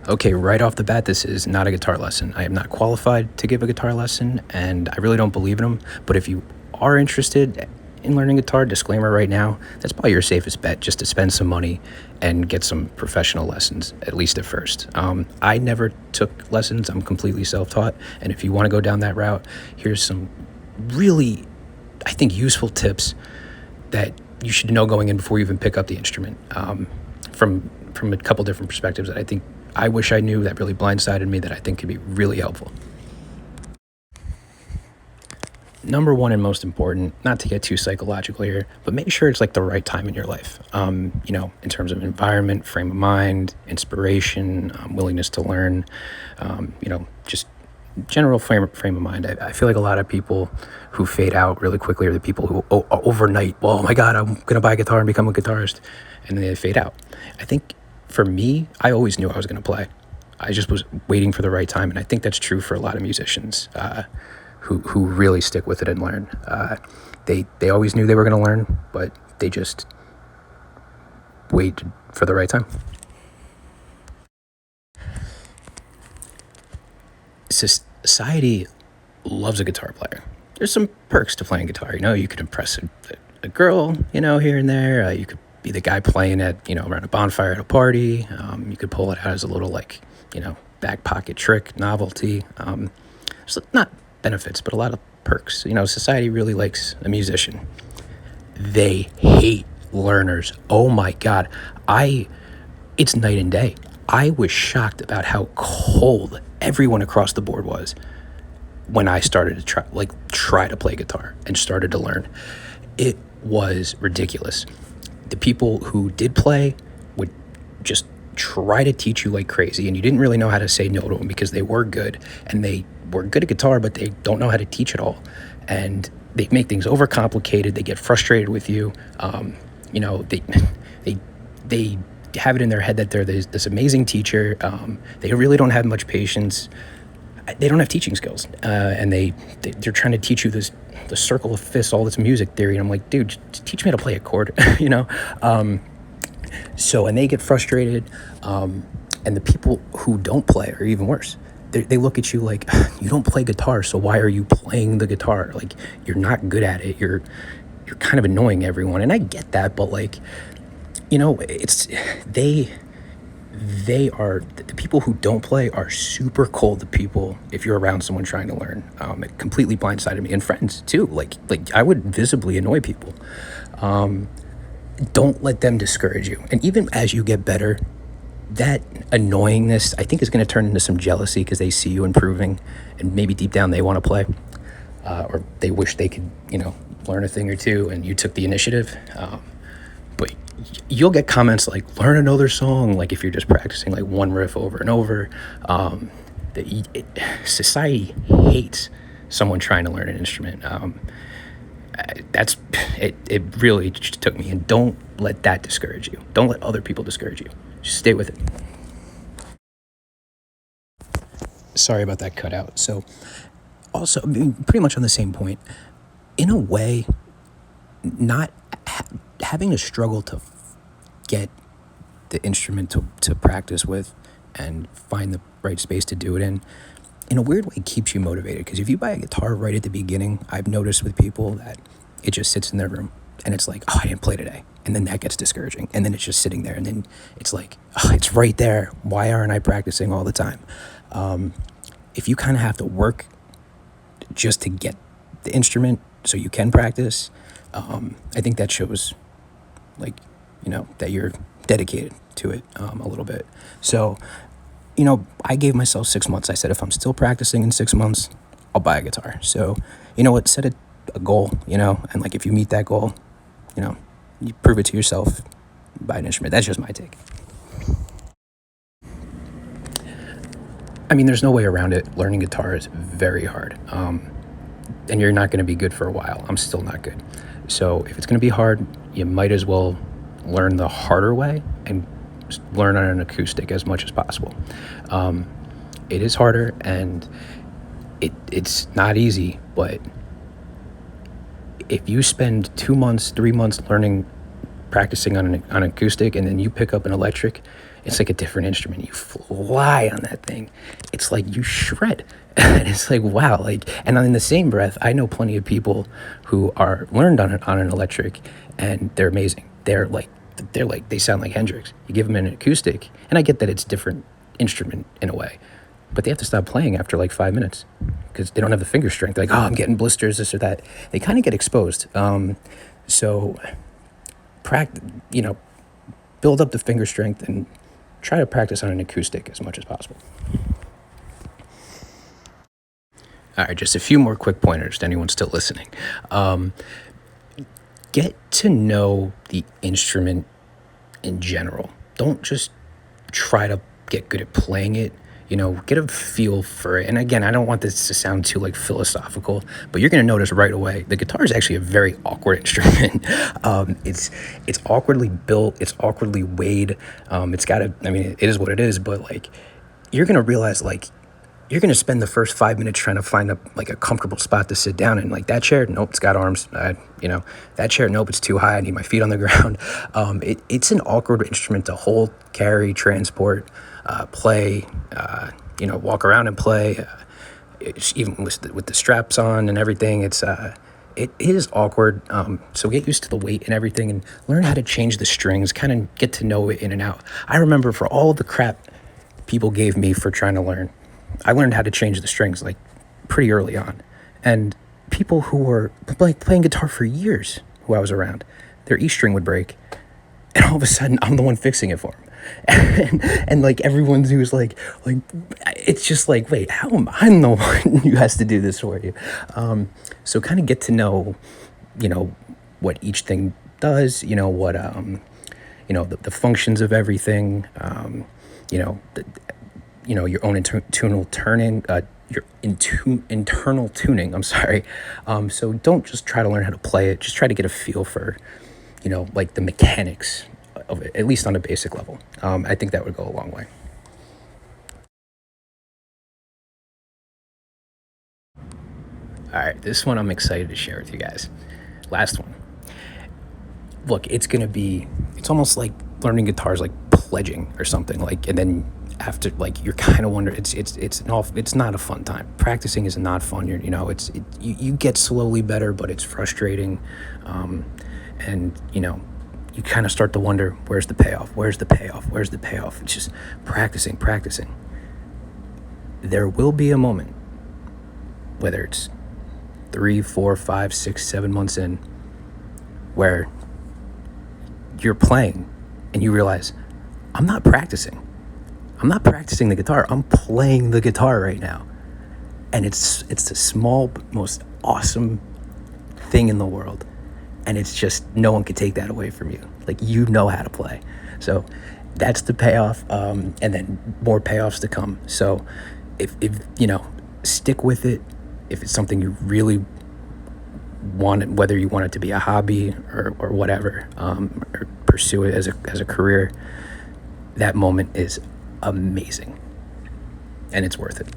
Okay, right off the bat, this is not a guitar lesson. I am not qualified to give a guitar lesson, and I really don't believe in them. But if you are interested in learning guitar, disclaimer right now, that's probably your safest bet, just to spend some money and get some professional lessons, at least at first. I never took lessons. I'm completely self-taught, and if you want to go down that route, here's some really, I think, useful tips that you should know going in before you even pick up the instrument, from a couple different perspectives that I wish I knew, that really blindsided me, that I think could be really helpful. Number one and most important, not to get too psychological here, but make sure it's like the right time in your life. In terms of environment, frame of mind, inspiration, willingness to learn, just general frame of mind. I feel like a lot of people who fade out really quickly are the people who overnight, well, oh my God, I'm going to buy a guitar and become a guitarist, and then they fade out. I think for me, I always knew I was going to play. I just was waiting for the right time, and I think that's true for a lot of musicians who really stick with it and learn. They always knew they were going to learn, but they just waited for the right time. Society loves a guitar player. There's some perks to playing guitar. You could impress a girl, here and there. You could be the guy playing at, around a bonfire at a party. You could pull it out as a little, back pocket trick, novelty. There's not benefits, but a lot of perks. Society really likes a musician. They hate learners. Oh my God. It's night and day. I was shocked about how cold everyone across the board was when I started to try to play guitar and started to learn. It was ridiculous. The people who did play would just try to teach you like crazy, and you didn't really know how to say no to them because they were good, and they were good at guitar, but they don't know how to teach it all. And they make things overcomplicated. They get frustrated with you. They have it in their head that they're this amazing teacher. They really don't have much patience. They don't have teaching skills, and they're trying to teach you the circle of fists, all this music theory, and I'm like, dude, just teach me how to play a chord, and they get frustrated, and the people who don't play are even worse. They look at you like, you don't play guitar, so why are you playing the guitar? Like, you're not good at it. You're kind of annoying everyone, and I get that, but it's they are, the people who don't play are super cold to people if you're around someone trying to learn. It completely blindsided me, and friends too. Like I would visibly annoy people. Don't let them discourage you. And even as you get better, that annoyingness, I think, is going to turn into some jealousy because they see you improving, and maybe deep down they want to play, or they wish they could, learn a thing or two, and you took the initiative. But you'll get comments like, learn another song, like if you're just practicing like one riff over and over. Society hates someone trying to learn an instrument. It really just took me. And don't let that discourage you. Don't let other people discourage you. Just stay with it. Sorry about that cutout. So also, pretty much on the same point, in a way, not having to struggle to get the instrument to practice with and find the right space to do it in a weird way, keeps you motivated. Because if you buy a guitar right at the beginning, I've noticed with people that it just sits in their room, and it's like, oh, I didn't play today, and then that gets discouraging, and then it's just sitting there, and then it's like, oh, it's right there, why aren't I practicing all the time? If you kind of have to work just to get the instrument so you can practice, I think that shows that you're dedicated to it a little bit. So I gave myself 6 months. I said, if I'm still practicing in 6 months, I'll buy a guitar. So set a goal, and if you meet that goal, you prove it to yourself, buy an instrument. That's just my take. There's no way around it. Learning guitar is very hard. And you're not going to be good for a while. I'm still not good. So if it's going to be hard, you might as well learn the harder way and learn on an acoustic as much as possible. It is harder, and it's not easy, but if you spend 2 months, 3 months practicing on an acoustic, and then you pick up an electric it's like a different instrument. You fly on that thing. It's like you shred. And it's like, wow. Like, and in the same breath, I know plenty of people who are learned on an electric, and they're amazing. They sound like Hendrix. You give them an acoustic, and I get that it's different instrument in a way, but they have to stop playing after like 5 minutes because they don't have the finger strength. Like, oh, I'm getting blisters, this or that. They kind of get exposed. So build up the finger strength and try to practice on an acoustic as much as possible. All right, just a few more quick pointers to anyone still listening. Get to know the instrument in general. Don't just try to get good at playing it. Get a feel for it. And again, I don't want this to sound too like philosophical, but you're going to notice right away the guitar is actually a very awkward instrument. It's awkwardly built. It's awkwardly weighed. It is what it is, but like you're going to realize like you're going to spend the first 5 minutes trying to find a comfortable spot to sit down in. Like that chair, nope, it's got arms. That chair, nope, it's too high. I need my feet on the ground. It's an awkward instrument to hold, carry, transport, play, walk around and play. Even with the straps on and everything, it is awkward. So get used to the weight and everything, and learn how to change the strings. Kind of get to know it in and out. I remember for all the crap people gave me for trying to learn, I learned how to change the strings like pretty early on. And people who were playing guitar for years, who I was around, their E string would break, and all of a sudden I'm the one fixing it for them. And like everyone who's like it's just like, wait, how am I the one who has to do this for you? So kind of get to know, what each thing does, what the functions of everything, your own internal tuning. I'm sorry. So don't just try to learn how to play it. Just try to get a feel for, like the mechanics of it, at least on a basic level. I think that would go a long way. All right, this one I'm excited to share with you guys. Last one. Look, it's almost like learning guitar is like pledging or something. Like, and then after, like, you're kind of wondering, it's not a fun time. Practicing is not fun. You get slowly better, but it's frustrating. And you kind of start to wonder, where's the payoff? Where's the payoff? Where's the payoff? It's just practicing. There will be a moment, whether it's 3, 4, 5, 6, 7 months in, where you're playing and you realize, I'm not practicing the guitar. I'm playing the guitar right now. And it's the small, most awesome thing in the world. And it's just, no one can take that away from you. Like, you know how to play. So that's the payoff. And then more payoffs to come. So if stick with it. If it's something you really want it, whether you want it to be a hobby or whatever, or pursue it as a career, that moment is amazing, and it's worth it.